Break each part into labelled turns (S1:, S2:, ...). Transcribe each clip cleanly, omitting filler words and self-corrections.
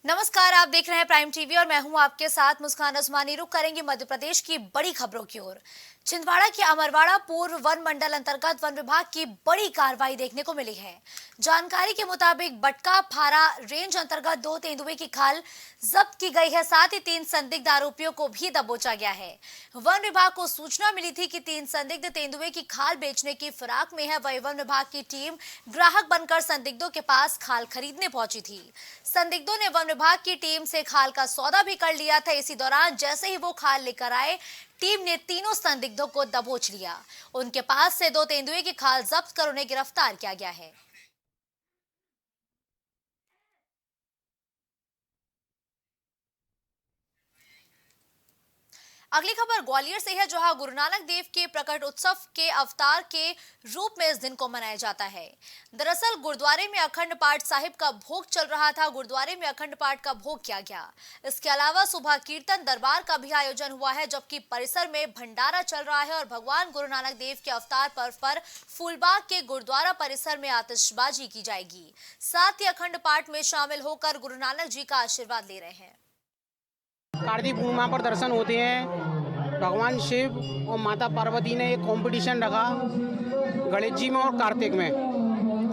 S1: नमस्कार, आप देख रहे हैं प्राइम टीवी और मैं हूं आपके साथ मुस्कान उस्मानी। रुक करेंगे मध्य प्रदेश की बड़ी खबरों की ओर। छिंदवाड़ा के अमरवाड़ा पूर्व वन मंडल अंतर्गत वन विभाग की बड़ी कार्रवाई देखने को मिली है। जानकारी के मुताबिक बटका फारा रेंज अंतर्गत 2 तेंदुए की खाल जब्त की गई है। साथ ही 3 संदिग्ध आरोपियों को भी दबोचा गया है। वन विभाग को सूचना मिली थी कि 3 संदिग्ध तेंदुए की खाल बेचने की फिराक में है। वही वन विभाग की टीम ग्राहक बनकर संदिग्धों के पास खाल खरीदने पहुंची थी। संदिग्धों ने वन विभाग की टीम से खाल का सौदा भी कर लिया था। इसी दौरान जैसे ही वो खाल लेकर आए, टीम ने तीनों संदिग्धों को दबोच लिया। उनके पास से 2 तेंदुए की खाल जब्त कर उन्हें गिरफ्तार किया गया है। अगली खबर ग्वालियर से है, जहां गुरु नानक देव के प्रकट उत्सव के अवतार के रूप में इस दिन को मनाया जाता है। दरअसल गुरुद्वारे में अखंड पाठ साहिब का भोग चल रहा था। गुरुद्वारे में अखंड पाठ का भोग किया गया। इसके अलावा सुबह कीर्तन दरबार का भी आयोजन हुआ है, जबकि परिसर में भंडारा चल रहा है और भगवान गुरु नानक देव के अवतार पर्व पर फूलबाग के गुरुद्वारा परिसर में आतिशबाजी की जाएगी। साथ ही अखंड पाठ में शामिल होकर गुरु नानक जी का आशीर्वाद ले रहे हैं।
S2: कार्तिक पूर्णिमा पर दर्शन होते हैं। भगवान शिव और माता पार्वती ने एक कंपटीशन रखा गणेश जी में और कार्तिक में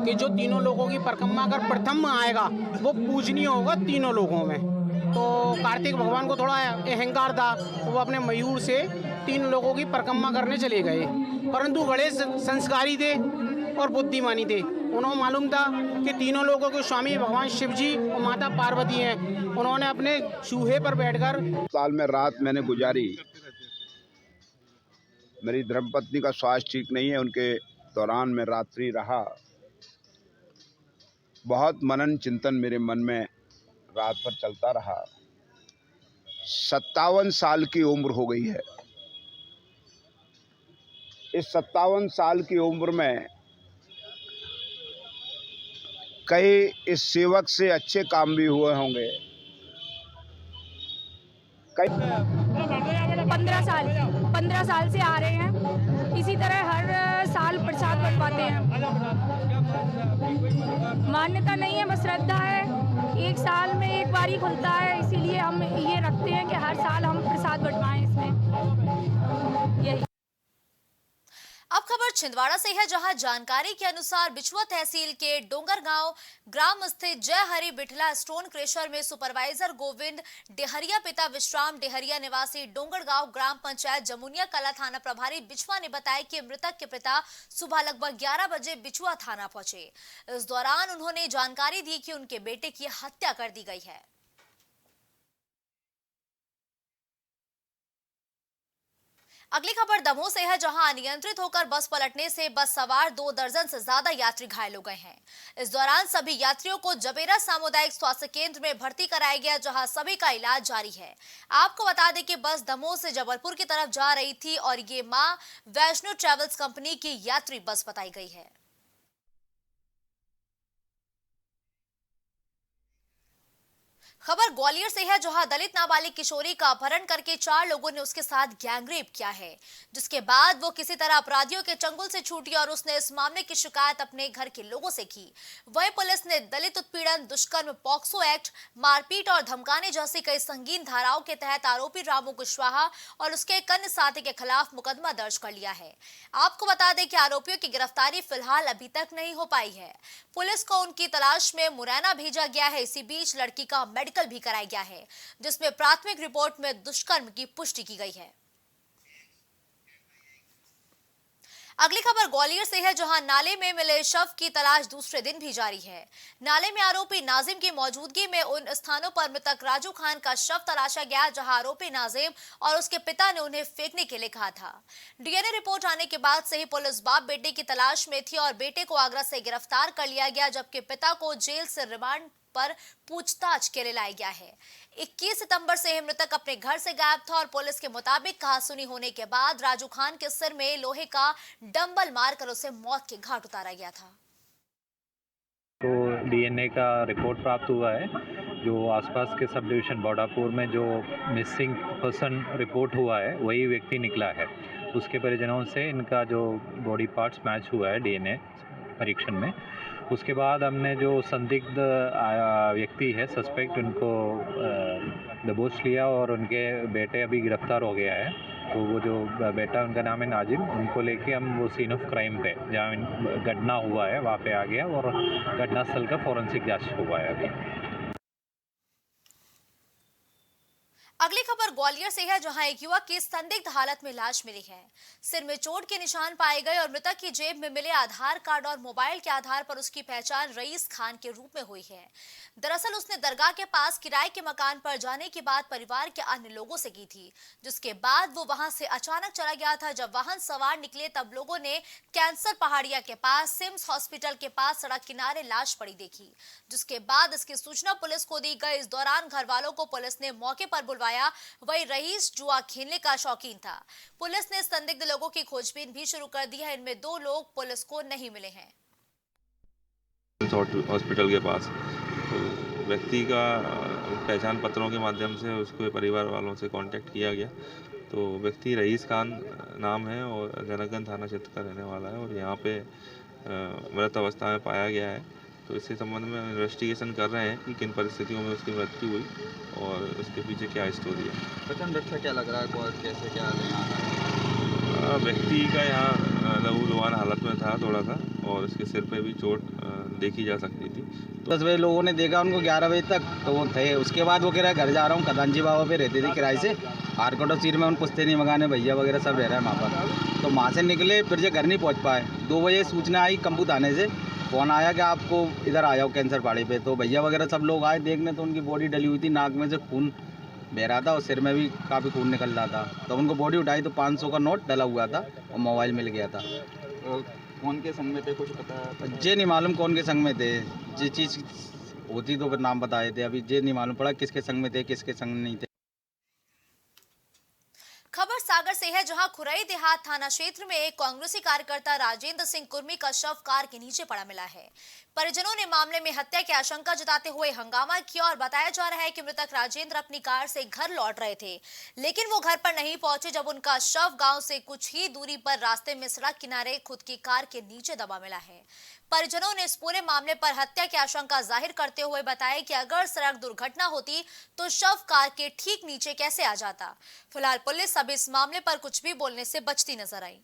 S2: कि जो तीनों लोगों की परिक्रमा अगर प्रथम में आएगा वो पूजनीय होगा तीनों लोगों में। तो कार्तिक भगवान को थोड़ा अहंकार था, तो वो अपने मयूर से 3 लोगों की परिक्रमा करने चले गए। परंतु गणेश संस्कारी थे और बुद्धिमानी थे। उन्होंने मालूम था कि तीनों लोगों के स्वामी भगवान शिव जी और माता पार्वती हैं। उन्होंने अपने चूहे पर बैठकर
S3: साल में रात मैंने गुजारी। मेरी धर्मपत्नी का स्वास्थ्य ठीक नहीं है, उनके दौरान मैं रात्रि रहा। बहुत मनन चिंतन मेरे मन में रात भर चलता रहा। 57 साल की उम्र हो गई है। इस 57 साल की उम्र में कई इस सेवक से अच्छे काम भी हुए होंगे।
S4: 15 साल से आ रहे हैं। इसी तरह हर साल प्रसाद बंटवाते हैं। मान्यता नहीं है, बस श्रद्धा है। 1 साल में एक बार ही खुलता है, इसीलिए हम ये रखते हैं कि हर साल हम प्रसाद बंटवाएं इसमें। यही।
S1: अब खबर छिंदवाड़ा से है, जहां जानकारी के अनुसार बिछुआ तहसील के डोंगरगांव ग्राम स्थित जय हरि बिठला स्टोन क्रेशर में सुपरवाइजर गोविंद डेहरिया पिता विश्राम डेहरिया निवासी डोंगरगांव ग्राम पंचायत जमुनिया कला थाना प्रभारी बिछुआ ने बताया कि मृतक के पिता सुबह लगभग 11 बजे बिछुआ थाना पहुंचे। इस दौरान उन्होंने जानकारी दी कि उनके बेटे की हत्या कर दी गई है। अगली खबर दमोह से है, जहां अनियंत्रित होकर बस पलटने से बस सवार 2 दर्जन से ज्यादा यात्री घायल हो गए हैं। इस दौरान सभी यात्रियों को जबेरा सामुदायिक स्वास्थ्य केंद्र में भर्ती कराया गया, जहां सभी का इलाज जारी है। आपको बता दें कि बस दमोह से जबलपुर की तरफ जा रही थी और ये मां वैष्णो ट्रेवल्स कंपनी की यात्री बस बताई गई है। खबर ग्वालियर से है, जहां दलित नाबालिग किशोरी का अपहरण करके 4 लोगों ने उसके साथ गैंगरेप किया है, जिसके बाद वो किसी तरह अपराधियों के चंगुल से छूटी और उसने इस मामले की शिकायत अपने घर के लोगों से की। वहीं पुलिस ने दलित उत्पीड़न, दुष्कर्म, पॉक्सो एक्ट, मारपीट और धमकाने जैसी कई संगीन धाराओं के तहत आरोपी रामू कुशवाहा और उसके एक अन्य साथी के खिलाफ मुकदमा दर्ज कर लिया है। आपको बता दें कि आरोपियों की गिरफ्तारी फिलहाल अभी तक नहीं हो पाई है। पुलिस को उनकी तलाश में मुरैना भेजा गया है। इसी बीच लड़की का मेडिकल भी कराया गया है, जिसमें प्राथमिक रिपोर्ट में दुष्कर्म की पुष्टि की गई है। अगली खबर ग्वालियर से है, जहां नाले में मिले शव की तलाश दूसरे दिन भी जारी है। नाले में आरोपी नाजिम की मौजूदगी में उन स्थानों पर मृतक राजू खान का शव तलाशा गया, जहां आरोपी नाजिम और उसके पिता ने उन्हें फेंकने के लिए कहा था। डीएनए रिपोर्ट आने के बाद से ही पुलिस बाप बेटे की तलाश में थी और बेटे को आगरा से गिरफ्तार कर लिया गया, जबकि पिता को जेल से रिमांड पर पूछताछ के लिए लाया गया है। 21 सितंबर से ही मृतक अपने घर से गायब था और पुलिस के मुताबिक कहासुनी होने के बाद राजू खान के सिर में लोहे का डंबल मारकर उसे मौत के घाट उतारा गया था।
S5: तो डीएनए का रिपोर्ट प्राप्त हुआ है, जो आसपास के सब डिवीज़न बॉर्डापुर में जो मिसिंग पर्सन रिपोर्ट हुआ है वही व्यक्ति निकला है। उसके परिजनों से इनका जो बॉडी पार्ट्स मैच हुआ है डीएनए परीक्षण में। उसके बाद हमने जो संदिग्ध व्यक्ति है सस्पेक्ट, उनको दबोच लिया और उनके बेटे अभी गिरफ्तार हो गया है। तो वो जो बेटा, उनका नाम है नाजिम, उनको लेके हम वो सीन ऑफ क्राइम पे जहाँ घटना हुआ है वहाँ पे आ गया और घटनास्थल का फॉरेंसिक जांच हुआ है अभी।
S1: अगली खबर ग्वालियर से है, जहां एक युवक की संदिग्ध हालत में लाश मिली है। सिर में चोट के निशान पाए गए और मृतक की जेब में मिले आधार कार्ड और मोबाइल के आधार पर उसकी पहचान रईस खान के रूप में हुई है। दरअसल उसने दरगाह के पास किराए के मकान पर जाने की बात परिवार के अन्य लोगों से की थी, जिसके बाद वो वहां से अचानक चला गया था। जब वाहन सवार निकले तब लोगों ने कैंसर पहाड़िया के पास सिम्स हॉस्पिटल के पास सड़क किनारे लाश पड़ी देखी, जिसके बाद इसकी सूचना पुलिस को दी गई। इस दौरान घर वालों को पुलिस ने मौके पर बुलवाया। वही रईस जुआ खेलने का शौकीन था। पुलिस ने संदिग्ध लोगों की खोजबीन भी शुरू कर दी है। इनमें 2 लोग पुलिस को नहीं मिले हैं।
S6: हॉस्पिटल के पास तो व्यक्ति का पहचान पत्रों के माध्यम से उसके परिवार वालों से कांटेक्ट किया गया। तो व्यक्ति रईस खान नाम है और जनकगंज थाना क्षेत्र का रहने वाला है और यहाँ पे मृत अवस्था में पाया गया है। तो इसके संबंध में इन्वेस्टिगेशन कर रहे हैं कि किन परिस्थितियों में उसकी मृत्यु हुई और उसके पीछे क्या स्टोरी है।
S7: प्रथम दृष्टया क्या लग रहा है, कौन कैसे क्या
S6: व्यक्ति का यहाँ लहूलुहान हालत में था थोड़ा सा और उसके सिर पे भी चोट देखी जा सकती थी।
S7: 10 बजे लोगों ने देखा उनको, 11 बजे तक तो वो थे। उसके बाद वो कह रहा है घर जा रहा हूँ, कदानजी बाबा पे रहते थे किराए से, आरकोट और सीर में उन पुश्तैनी मकाने भैया वगैरह सब रह रहे हैं वहाँ पर। तो वहाँ से निकले, फिर जो घर नहीं पहुँच पाए। 2 बजे सूचना आई कंपू थाने से, फोन आया कि आपको इधर आ जाओ कैंसर पहाड़ी पे। तो भैया वगैरह सब लोग आए देखने, तो उनकी बॉडी डली हुई थी, नाक में से खून बह रहा था और सिर में भी काफ़ी खून निकल रहा था। तो उनको बॉडी उठाई तो 500 का नोट डला हुआ था और मोबाइल मिल गया था।
S8: कौन के संग में थे कुछ पता है?
S7: जे नहीं मालूम कौन के संग में थे। जिस चीज़ होती तो फिर नाम बताए थे। अभी जे नहीं मालूम पड़ा किसके संग में थे किसके संग नहीं थे।
S1: खबर सागर से है, जहां खुरई देहात थाना क्षेत्र में एक कांग्रेसी कार्यकर्ता राजेंद्र सिंह कुर्मी का शव कार के नीचे पड़ा मिला है। परिजनों ने मामले में हत्या की आशंका जताते हुए हंगामा किया और बताया जा रहा है कि मृतक राजेंद्र अपनी कार से घर लौट रहे थे, लेकिन वो घर पर नहीं पहुंचे जब उनका शव गांव से कुछ ही दूरी पर रास्ते में सड़क किनारे खुद की कार के नीचे दबा मिला है। परिजनों ने इस पूरे मामले पर हत्या की आशंका जाहिर करते हुए बताया कि अगर सड़क दुर्घटना होती तो शव कार के ठीक नीचे कैसे आ जाता। फिलहाल पुलिस अब इस मामले पर कुछ भी बोलने से बचती नजर आई।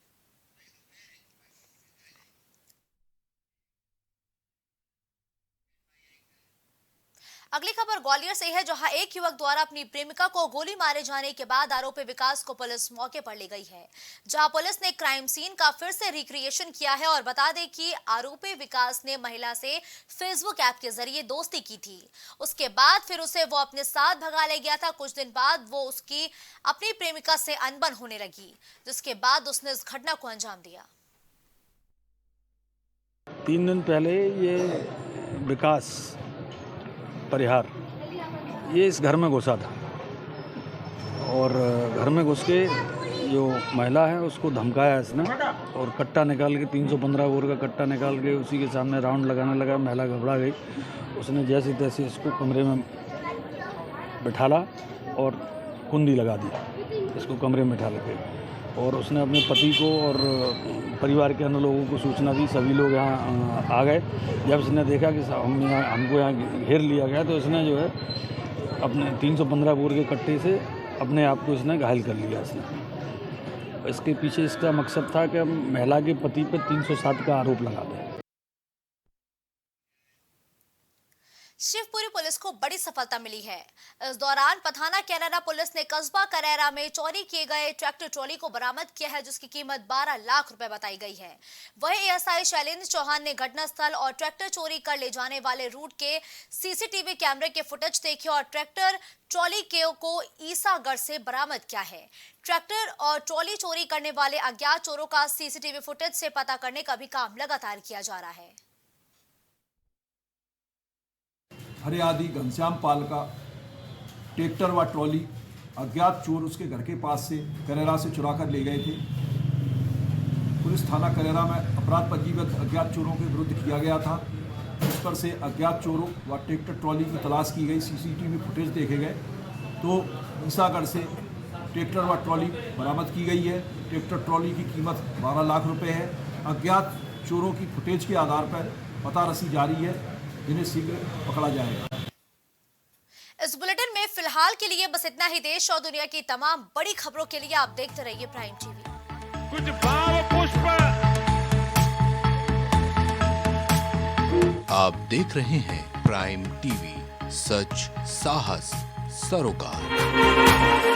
S1: अगली खबर ग्वालियर से है, जहां एक युवक द्वारा अपनी प्रेमिका को गोली मारे जाने के बाद आरोपी विकास को पुलिस मौके पर ले गई है, जहां पुलिस ने क्राइम सीन का फिर से रिक्रिएशन किया है। और बता दें कि आरोपी विकास ने महिला से फेसबुक ऐप के जरिए दोस्ती की थी। उसके बाद फिर उसे वो अपने साथ भगा ले गया था। कुछ दिन बाद वो उसकी अपनी प्रेमिका से अनबन होने लगी, जिसके बाद उसने इस घटना को अंजाम दिया।
S9: 3 दिन पहले ये विकास परिहार ये इस घर में घुसा था और घर में घुस के जो महिला है उसको धमकाया इसने और कट्टा निकाल के 315 बोर का कट्टा निकाल के उसी के सामने राउंड लगाने लगा। महिला घबरा गई। उसने जैसे तैसे इसको कमरे में बिठाला और कुंडी लगा दी, इसको कमरे में बिठा के, और उसने अपने पति को और परिवार के अन्य लोगों को सूचना दी। सभी लोग यहाँ आ गए। जब इसने देखा कि हमको यहाँ घेर लिया गया तो इसने जो है अपने 315 बोर के कट्टे से अपने आप को इसने घायल कर लिया। इसके पीछे इसका मकसद था कि हम महिला के पति पर 307 का आरोप लगा दें।
S1: शिवपुरी पुलिस को बड़ी सफलता मिली है। इस दौरान पथाना कैराना पुलिस ने कस्बा करैरा में चोरी किए गए ट्रैक्टर ट्रॉली को बरामद किया है, जिसकी कीमत 12 लाख रुपए बताई गई है। वहीं एएसआई शैलेंद्र चौहान ने घटनास्थल और ट्रैक्टर चोरी कर ले जाने वाले रूट के सीसीटीवी कैमरे के फुटेज देखे और ट्रैक्टर ट्रॉली को ईसागढ़ से बरामद किया है। ट्रैक्टर और ट्रॉली चोरी करने वाले अज्ञात चोरों का सीसीटीवी फुटेज से पता करने का भी काम लगातार किया जा रहा है।
S10: हरियादी घनश्याम पाल का ट्रैक्टर व ट्रॉली अज्ञात चोर उसके घर के पास से करेरा से चुरा कर ले गए थे। पुलिस थाना करेरा में अपराध पंजीबद्ध अज्ञात चोरों के विरुद्ध किया गया था। उस पर से अज्ञात चोरों व ट्रैक्टर ट्रॉली की तलाश की गई। सीसीटीवी फुटेज देखे गए तो ईसागढ़ से ट्रैक्टर व ट्रॉली बरामद की गई है। ट्रैक्टर ट्रॉली की कीमत 12 लाख रुपए है। अज्ञात चोरों की फुटेज के आधार पर पता रसी जारी है, जिन्हें शीघ्र पकड़ा जाएगा।
S1: इस बुलेटिन में फिलहाल के लिए बस इतना ही। देश और दुनिया की तमाम बड़ी खबरों के लिए आप देखते रहिए प्राइम टीवी।
S11: कुछ भाव पुष्प।
S12: आप देख रहे हैं प्राइम टीवी, सच साहस सरोकार।